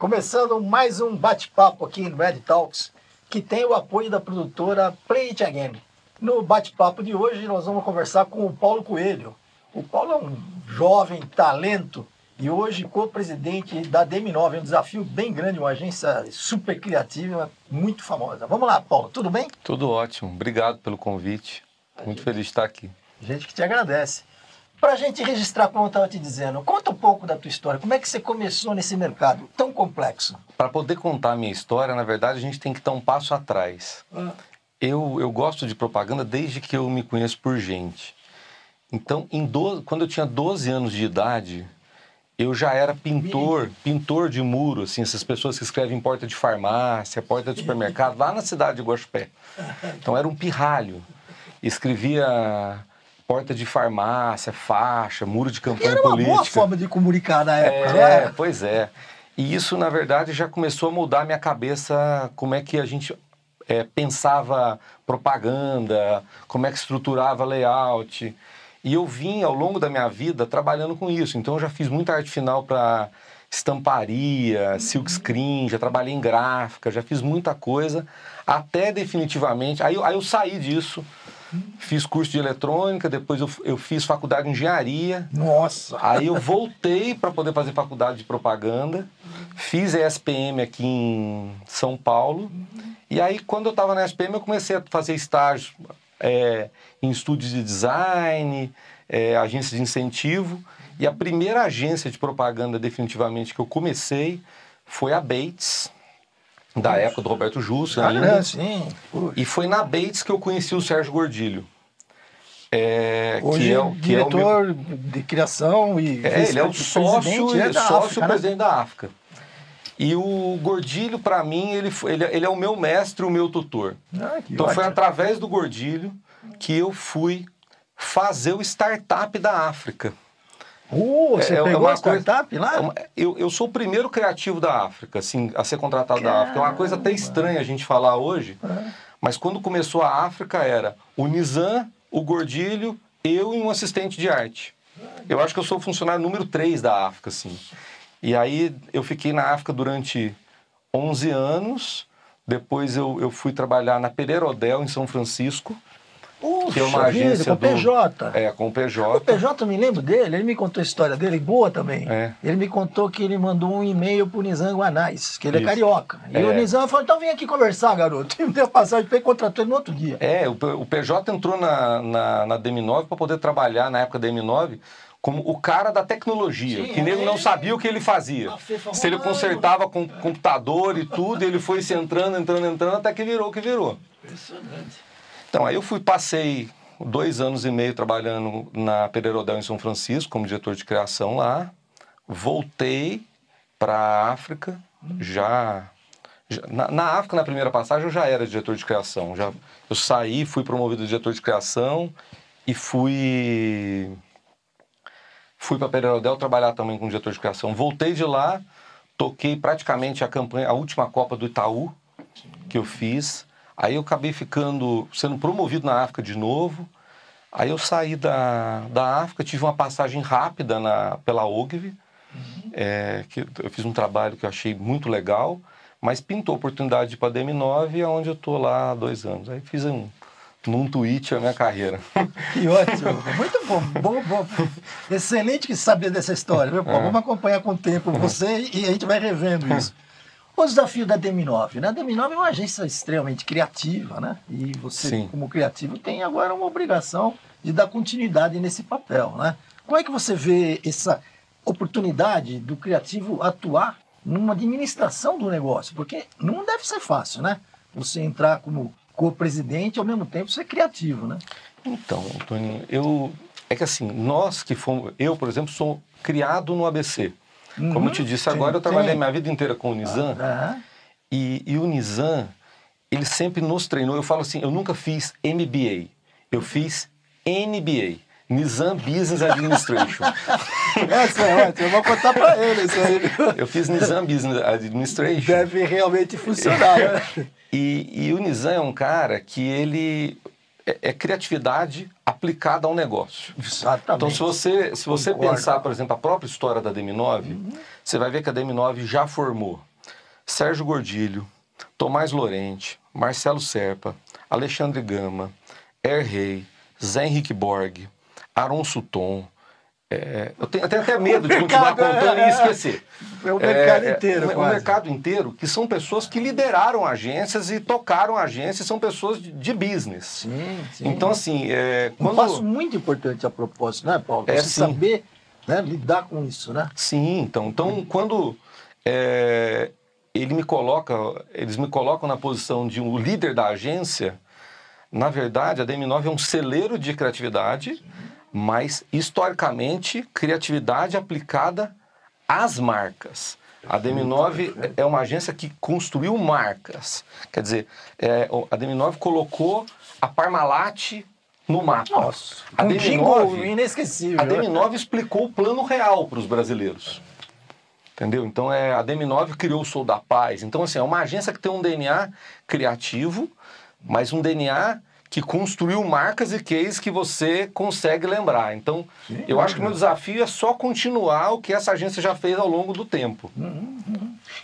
Começando mais um bate-papo aqui no Red Talks, que tem o apoio da produtora Play It Again. No bate-papo de hoje, nós vamos conversar com o Paulo Coelho. O Paulo é um jovem talento e hoje co-presidente da DM9. É um desafio bem grande, uma agência super criativa, muito famosa. Vamos lá, Paulo, tudo bem? Tudo ótimo. Obrigado pelo convite. Muito feliz de estar aqui. Gente que te agradece. Para a gente registrar, como eu estava te dizendo, conta um pouco da tua história. Como é que você começou nesse mercado tão complexo? Para poder contar a minha história, na verdade, a gente tem que dar um passo atrás. Eu gosto de propaganda desde que eu me conheço por gente. Então, quando eu tinha 12 anos de idade, eu já era pintor de muro, assim, essas pessoas que escrevem porta de farmácia, porta de supermercado, lá na cidade de Guaxupé. Então, era um pirralho. Escrevia porta de farmácia, faixa, muro de campanha política. Era uma boa forma de comunicar na época, Pois é. E isso, na verdade, já começou a mudar a minha cabeça, como é que a gente pensava propaganda, como é que estruturava layout. E eu vim, ao longo da minha vida, trabalhando com isso. Então, eu já fiz muita arte final para estamparia, silkscreen, já trabalhei em gráfica, já fiz muita coisa, até definitivamente... Aí eu saí disso. Fiz curso de eletrônica, depois eu fiz faculdade de engenharia. Nossa! Aí eu voltei para poder fazer faculdade de propaganda, fiz ESPM aqui em São Paulo. E aí, quando eu estava na ESPM, eu comecei a fazer estágio em estúdios de design, agências de incentivo. E a primeira agência de propaganda, definitivamente, que eu comecei foi a Bates, da época do Roberto Justo ainda. Sim. E foi na Bates que eu conheci o Sérgio Gordilho. Hoje que é o diretor de criação e ele é o sócio presidente da África. E o Gordilho, para mim, ele é o meu mestre, o meu tutor. Então foi através do Gordilho que eu fui fazer o startup da África. Você pegou a startup lá? Eu sou o primeiro criativo da África, assim, a ser contratado da África. É uma coisa até estranha a gente falar hoje, mas quando começou a África era o Nizam, o Gordilho, eu e um assistente de arte. Eu acho que eu sou o funcionário número 3 da África, assim. E aí eu fiquei na África durante 11 anos, depois eu fui trabalhar na Pereira Odell, em São Francisco, que é uma agência com o PJ. Com o PJ. O PJ, eu me lembro dele, ele me contou a história dele, boa também. Ele me contou que ele mandou um e-mail pro Nizam Guanais, que ele é carioca. E o Nizam falou, então vem aqui conversar, garoto. E me deu a passagem para ele, contratou ele no outro dia. O PJ entrou na DM9 para poder trabalhar, na época da DM9, como o cara da tecnologia, que ele não sabia o que ele fazia. Se ele consertava com computador e tudo, ele foi se entrando, até que virou o que virou. Impressionante. Então, aí passei 2 anos e meio trabalhando na Pereira Odell em São Francisco, como diretor de criação lá. Voltei para a África, na África, na primeira passagem, eu já era diretor de criação. Eu saí, fui promovido diretor de criação e fui para a Pereira Odell trabalhar também como diretor de criação. Voltei de lá, toquei praticamente a última Copa do Itaú que eu fiz. Aí eu acabei sendo promovido na África de novo. Aí eu saí da África, tive uma passagem rápida pela Ogilvy, que eu fiz um trabalho que eu achei muito legal, mas pintou a oportunidade de ir para a DM9, onde eu estou lá há 2 anos. Aí fiz num tweet a minha carreira. Que ótimo, muito bom. Excelente saber dessa história, viu, Paulo? Vamos acompanhar com o tempo você e a gente vai revendo isso. O desafio da DM9, né? A DM9 é uma agência extremamente criativa, né? E você, Sim, como criativo, tem agora uma obrigação de dar continuidade nesse papel, né? Como é que você vê essa oportunidade do criativo atuar numa administração do negócio? Porque não deve ser fácil, né? Você entrar como co-presidente e, ao mesmo tempo, ser criativo, né? Então, Antônio, é que assim, eu, por exemplo, sou criado no ABC. Como eu te disse agora, eu trabalhei minha vida inteira com o Nizam. E o Nizam, ele sempre nos treinou. Eu falo assim, eu nunca fiz MBA. Eu fiz NBA. Nizam Business Administration. Essa é ótima, eu vou contar para ele isso aí. Eu fiz Nizam Business Administration. Deve realmente funcionar, né? E o Nizam é um cara que ele é criatividade aplicada ao negócio. Exatamente. Então, se você pensar, por exemplo, a própria história da DM9, você vai ver que a DM9 já formou Sérgio Gordilho, Tomás Lorente, Marcelo Serpa, Alexandre Gama, Rey, Zé Henrique Borg, Aron Sutton. Eu tenho até medo de continuar contando e esquecer. É o mercado inteiro, o mercado inteiro, que são pessoas que lideraram agências e tocaram agências, são pessoas de business. Sim, sim. Então, assim... Um passo muito importante a propósito, né, Paulo? Você saber, né, lidar com isso, né? Sim, então quando eles me colocam na posição de um líder da agência, na verdade, a DM9 é um celeiro de criatividade, mas, historicamente, criatividade aplicada às marcas. A DM9 é uma agência que construiu marcas. Quer dizer, a DM9 colocou a Parmalat no mapa. Nossa, a DM9, inesquecível. A DM9 explicou o plano real para os brasileiros. Entendeu? Então, a DM9 criou o Sou da Paz. Então, assim, é uma agência que tem um DNA criativo, mas um DNA que construiu marcas e cases que você consegue lembrar. Então, sim, eu acho que o meu desafio é só continuar o que essa agência já fez ao longo do tempo.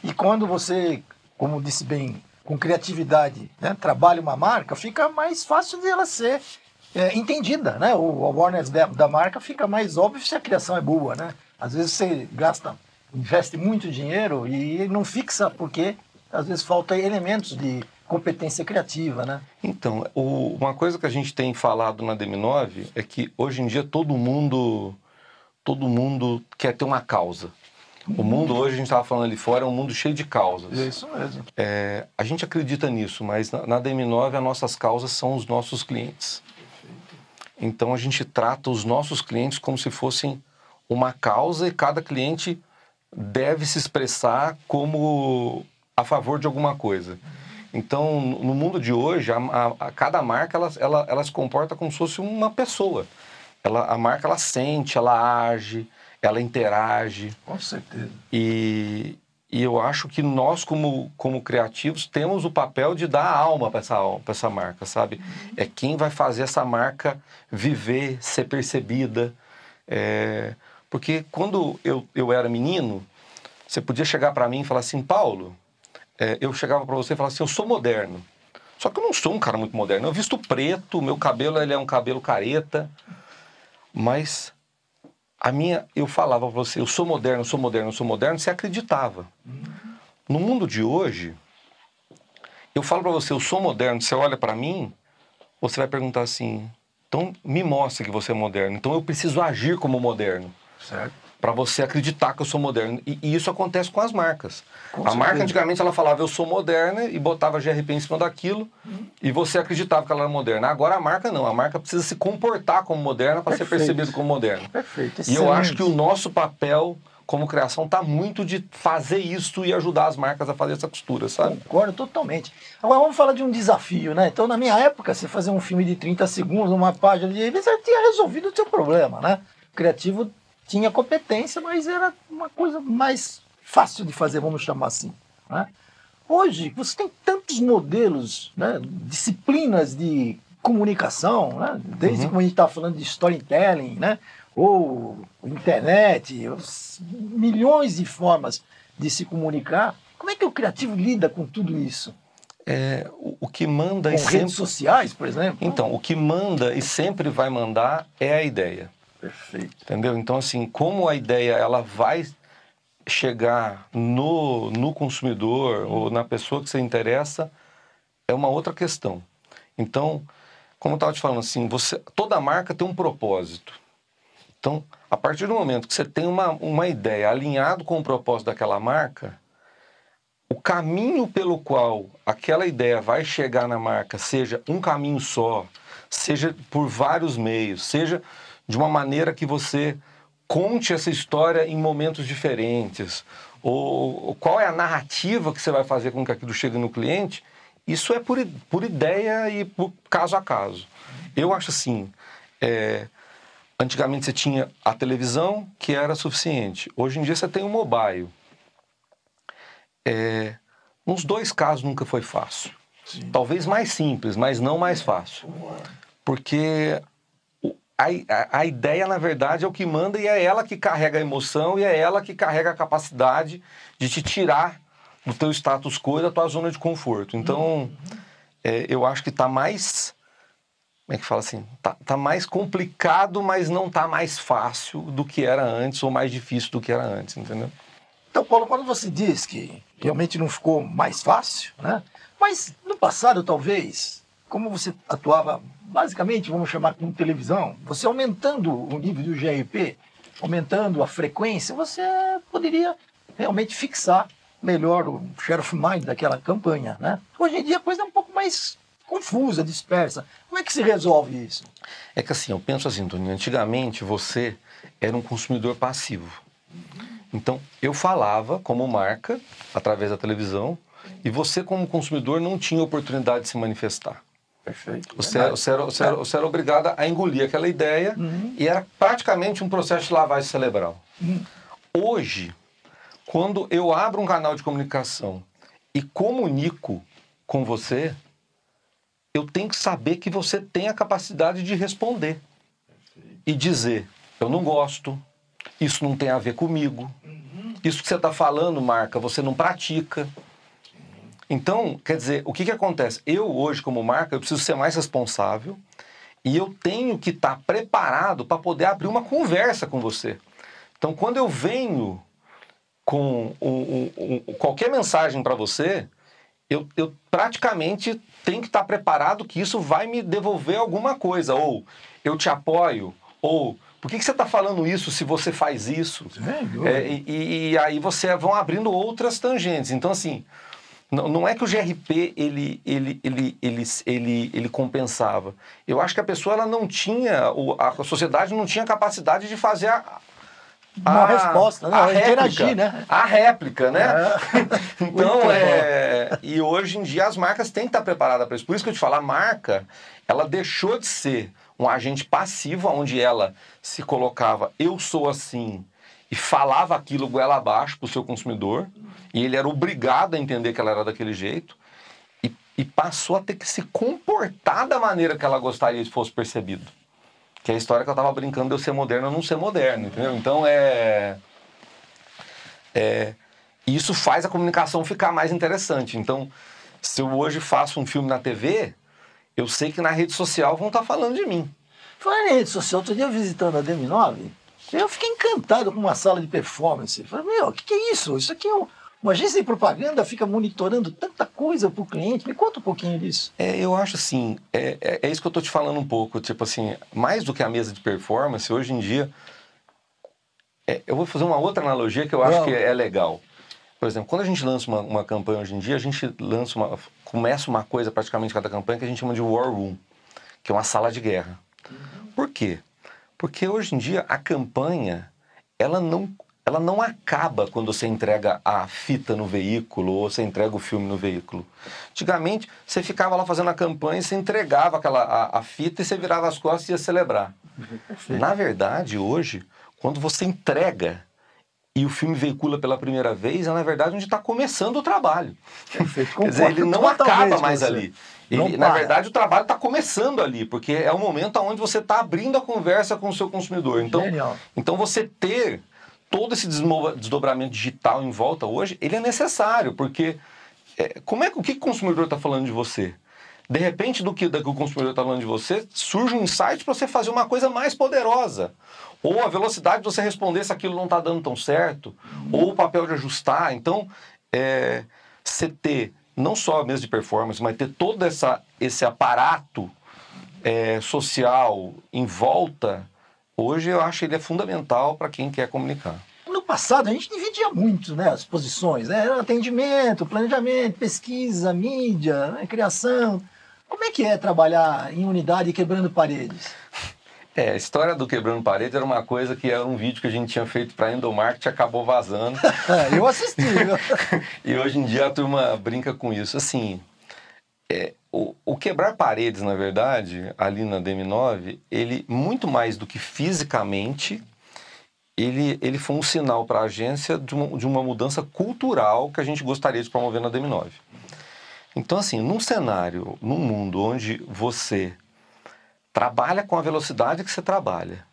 E quando você, como disse bem, com criatividade, né, trabalha uma marca, fica mais fácil de ela ser entendida, né? O awareness da marca fica mais óbvio se a criação é boa, né? Às vezes você investe muito dinheiro e não fixa porque às vezes falta elementos de competência criativa, né? Então, uma coisa que a gente tem falado na DM9 é que hoje em dia todo mundo quer ter uma causa. O mundo hoje, a gente estava falando ali fora, é um mundo cheio de causas. É isso mesmo. A gente acredita nisso, mas na DM9 as nossas causas são os nossos clientes. Então a gente trata os nossos clientes como se fossem uma causa e cada cliente deve se expressar como a favor de alguma coisa. Então, no mundo de hoje, cada marca ela se comporta como se fosse uma pessoa. A marca ela sente, ela age, ela interage. Com certeza. E eu acho que nós, como criativos, temos o papel de dar alma para essa marca, sabe? É quem vai fazer essa marca viver, ser percebida. Porque quando eu era menino, você podia chegar para mim e falar assim, Paulo, eu chegava para você e falava assim, eu sou moderno. Só que eu não sou um cara muito moderno. Eu visto preto, meu cabelo ele é um cabelo careta. Mas eu falava para você, eu sou moderno, eu sou moderno, eu sou moderno, você acreditava. No mundo de hoje, eu falo para você, eu sou moderno, você olha para mim, você vai perguntar assim, então me mostra que você é moderno. Então eu preciso agir como moderno. Certo. Para você acreditar que eu sou moderno. E isso acontece com as marcas. A marca, antigamente, ela falava, eu sou moderna, e botava GRP em cima daquilo, e você acreditava que ela era moderna. Agora a marca não. A marca precisa se comportar como moderna para ser percebido como moderna. Perfeito. E eu acho que o nosso papel como criação está muito de fazer isso e ajudar as marcas a fazer essa costura, sabe? Concordo totalmente. Agora vamos falar de um desafio, né? Então, na minha época, você fazer um filme de 30 segundos, uma página de revista, você tinha resolvido o seu problema, né? O criativo tinha competência, mas era uma coisa mais fácil de fazer, vamos chamar assim, né? Hoje, você tem tantos modelos, né, disciplinas de comunicação, né, desde como a gente está falando de storytelling, né, ou internet, milhões de formas de se comunicar. Como é que o criativo lida com tudo isso? O que manda com redes sociais, por exemplo? Então, o que manda e sempre vai mandar é a ideia. Perfeito. Entendeu? Então, assim, como a ideia ela vai chegar no consumidor ou na pessoa que você interessa, é uma outra questão. Então, como eu estava te falando, assim, toda marca tem um propósito. Então, a partir do momento que você tem uma ideia alinhado com o propósito daquela marca, o caminho pelo qual aquela ideia vai chegar na marca, seja um caminho só, seja por vários meios, seja de uma maneira que você conte essa história em momentos diferentes, ou qual é a narrativa que você vai fazer com que aquilo chegue no cliente, isso é por ideia e por caso a caso. Eu acho assim, antigamente você tinha a televisão, que era suficiente. Hoje em dia você tem o mobile. Nos dois casos nunca foi fácil. Sim. Talvez mais simples, mas não mais fácil. Porque a ideia, na verdade, é o que manda e é ela que carrega a emoção e é ela que carrega a capacidade de te tirar do teu status quo e da tua zona de conforto. Então, eu acho que está mais... Como é que fala assim? Tá mais complicado, mas não tá mais fácil do que era antes, ou mais difícil do que era antes, entendeu? Então, Paulo, quando você diz que realmente não ficou mais fácil, né? Mas no passado, talvez, como você atuava basicamente, vamos chamar como televisão, você aumentando o nível do GRP, aumentando a frequência, você poderia realmente fixar melhor o share of mind daquela campanha, né? Hoje em dia a coisa é um pouco mais confusa, dispersa. Como é que se resolve isso? É que assim, eu penso assim, Tony, antigamente você era um consumidor passivo. Então, eu falava como marca, através da televisão, e você como consumidor não tinha oportunidade de se manifestar. Perfeito. Você era obrigado a engolir aquela ideia e era praticamente um processo de lavagem cerebral. Hoje, quando eu abro um canal de comunicação e comunico com você, eu tenho que saber que você tem a capacidade de responder e dizer, eu não gosto, isso não tem a ver comigo, isso que você está falando, marca, você não pratica. Então, quer dizer, o que acontece? Eu hoje, como marca, eu preciso ser mais responsável e eu tenho que estar preparado para poder abrir uma conversa com você. Então, quando eu venho com qualquer mensagem para você, eu praticamente tenho que estar preparado que isso vai me devolver alguma coisa. Ou eu te apoio, ou por que você está falando isso se você faz isso? E aí você vão abrindo outras tangentes. Então, assim, não é que o GRP ele compensava. Eu acho que a pessoa ela não tinha, a sociedade não tinha capacidade de fazer uma resposta, a réplica, interagir, né? A réplica, né? Então, e hoje em dia as marcas têm que estar preparadas para isso. Por isso que eu te falo, a marca, ela deixou de ser um agente passivo, onde ela se colocava, eu sou assim, e falava aquilo goela abaixo para o seu consumidor, e ele era obrigado a entender que ela era daquele jeito, e passou a ter que se comportar da maneira que ela gostaria que fosse percebido. Que é a história que eu estava brincando de eu ser moderno ou não ser moderno, entendeu? Então, isso faz a comunicação ficar mais interessante. Então, se eu hoje faço um filme na TV, eu sei que na rede social vão estar falando de mim. Falando em rede social, outro dia visitando a DM9, eu fiquei encantado com uma sala de performance. Falei, meu, o que é isso? Isso aqui é uma agência de propaganda, fica monitorando tanta coisa para o cliente. Me conta um pouquinho disso. Eu acho assim, é isso que eu estou te falando um pouco. Tipo assim, mais do que a mesa de performance, hoje em dia, eu vou fazer uma outra analogia que eu acho que é legal. Por exemplo, quando a gente lança uma campanha hoje em dia, a gente começa uma coisa praticamente cada campanha que a gente chama de War Room, que é uma sala de guerra. Por quê? Porque hoje em dia a campanha, ela não acaba quando você entrega a fita no veículo ou você entrega o filme no veículo. Antigamente, você ficava lá fazendo a campanha e você entregava a fita e você virava as costas e ia celebrar. Na verdade, hoje, quando você entrega e o filme veicula pela primeira vez, é na verdade onde está começando o trabalho. Quer dizer, ele não acaba mais ali. Na verdade, o trabalho está começando ali, porque é o momento onde você está abrindo a conversa com o seu consumidor. Então você ter todo esse desdobramento digital em volta hoje, ele é necessário, porque o que o consumidor está falando de você? De repente, do que o consumidor está falando de você, surge um insight para você fazer uma coisa mais poderosa. Ou a velocidade de você responder se aquilo não está dando tão certo, ou o papel de ajustar. Então, você ter não só a mesa de performance, mas ter todo esse aparato social em volta, hoje eu acho que ele é fundamental para quem quer comunicar. No passado, a gente dividia muito, né, as posições, né? Atendimento, planejamento, pesquisa, mídia, né, criação. Como é que é trabalhar em unidade quebrando paredes? A história do Quebrando Paredes era uma coisa que era um vídeo que a gente tinha feito para Endomarketing, acabou vazando. Eu assisti, viu? E hoje em dia a turma brinca com isso. Assim, o quebrar paredes, na verdade, ali na DM9, ele, muito mais do que fisicamente, ele foi um sinal para a agência de uma mudança cultural que a gente gostaria de promover na DM9. Então, assim, num cenário, num mundo onde você trabalha com a velocidade que você trabalha,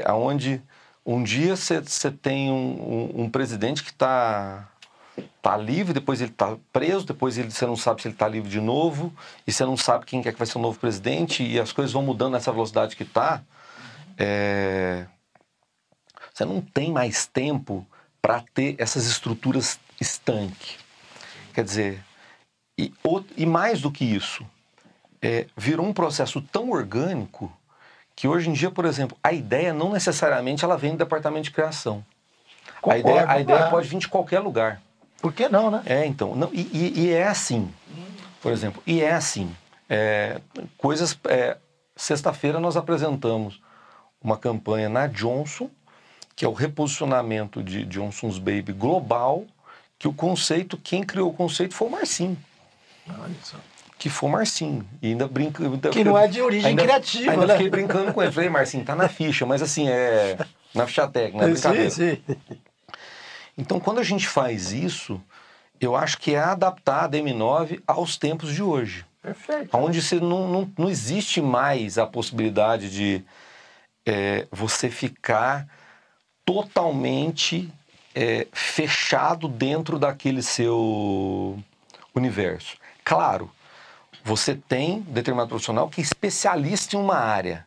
onde um dia você tem um presidente que está tá livre, depois ele tá preso, depois você não sabe se ele tá livre de novo, e você não sabe quem é que vai ser o novo presidente, e as coisas vão mudando nessa velocidade que tá. Você não tem mais tempo para ter essas estruturas estanque. Quer dizer, e mais do que isso, virou um processo tão orgânico que hoje em dia, por exemplo, a ideia não necessariamente ela vem do departamento de criação. Concordo, a ideia pode vir de qualquer lugar. Por que não, né? Então, não, e é assim, por exemplo, sexta-feira nós apresentamos uma campanha na Johnson, que é o reposicionamento de Johnson's Baby global, que quem criou o conceito foi o Marcinho. Olha só. Que foi o Marcinho. E ainda brinca. Que não é de origem criativa, ainda né? Fiquei brincando com ele. Falei, Marcinho, tá na ficha, mas assim, na ficha técnica, não é brincadeira. Sim. Então, quando a gente faz isso, eu acho que é adaptar a DM9 aos tempos de hoje. Perfeito. Onde não existe mais a possibilidade de você ficar totalmente fechado dentro daquele seu universo. Claro, você tem determinado profissional que é especialista em uma área,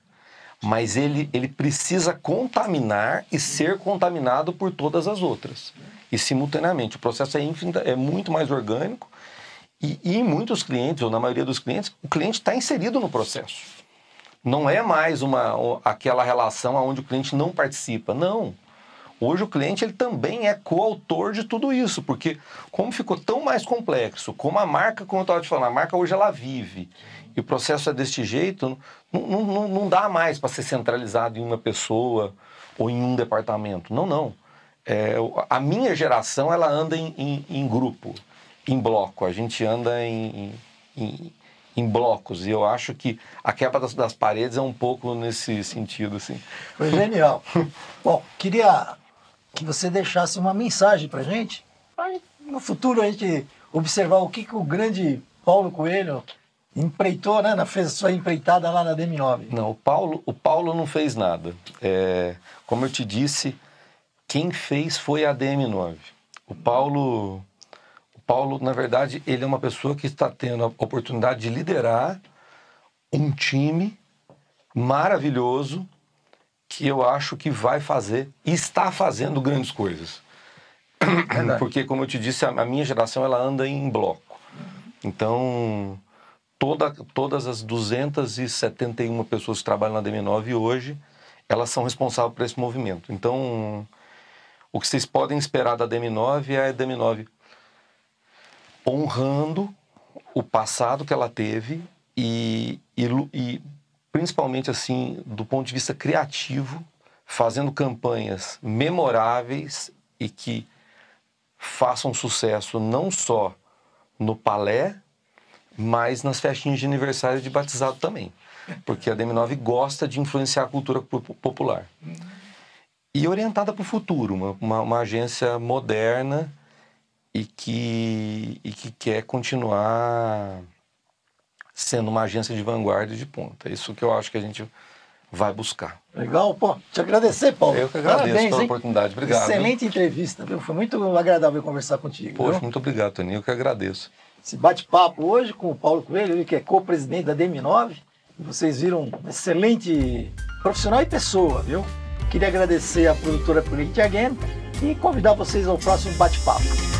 mas ele precisa contaminar e ser contaminado por todas as outras. E simultaneamente, o processo é muito mais orgânico e em muitos clientes, ou na maioria dos clientes, o cliente está inserido no processo. Não é mais aquela relação onde o cliente não participa, não. Hoje o cliente ele também é coautor de tudo isso, porque como ficou tão mais complexo, como a marca, como eu estava te falando, a marca hoje ela vive, e o processo é deste jeito, não dá mais para ser centralizado em uma pessoa ou em um departamento. Não. A minha geração ela anda em grupo, em bloco, a gente anda em blocos, e eu acho que a quebra das paredes é um pouco nesse sentido, assim. Foi genial. Bom, queria que você deixasse uma mensagem pra gente, no futuro a gente observar o que o grande Paulo Coelho empreitou, né? Fez sua empreitada lá na DM9. Não, o Paulo não fez nada. Como eu te disse, quem fez foi a DM9. O Paulo, na verdade, ele é uma pessoa que está tendo a oportunidade de liderar um time maravilhoso que eu acho que vai fazer e está fazendo grandes coisas. Porque, como eu te disse, a minha geração ela anda em bloco. Então, todas as 271 pessoas que trabalham na DM9 hoje, elas são responsáveis por esse movimento. Então, o que vocês podem esperar da DM9 é a DM9 honrando o passado que ela teve e principalmente assim do ponto de vista criativo, fazendo campanhas memoráveis e que façam sucesso não só no palé, mas nas festinhas de aniversário de batizado também, porque a DM9 gosta de influenciar a cultura popular e orientada para o futuro, uma agência moderna e que quer continuar sendo uma agência de vanguarda e de ponta. Isso que eu acho que a gente vai buscar. Legal, pô. Te agradecer, Paulo. Eu que agradeço. Parabéns, pela hein? oportunidade. Obrigado. Excelente entrevista, viu? Foi muito agradável conversar contigo. Poxa, viu? muito obrigado, Toninho. Eu que agradeço. Esse bate-papo hoje com o Paulo Coelho, ele que é co-presidente da DM9. Vocês viram um excelente profissional e pessoa, viu? Queria agradecer à produtora Play It Again e convidar vocês ao próximo bate-papo.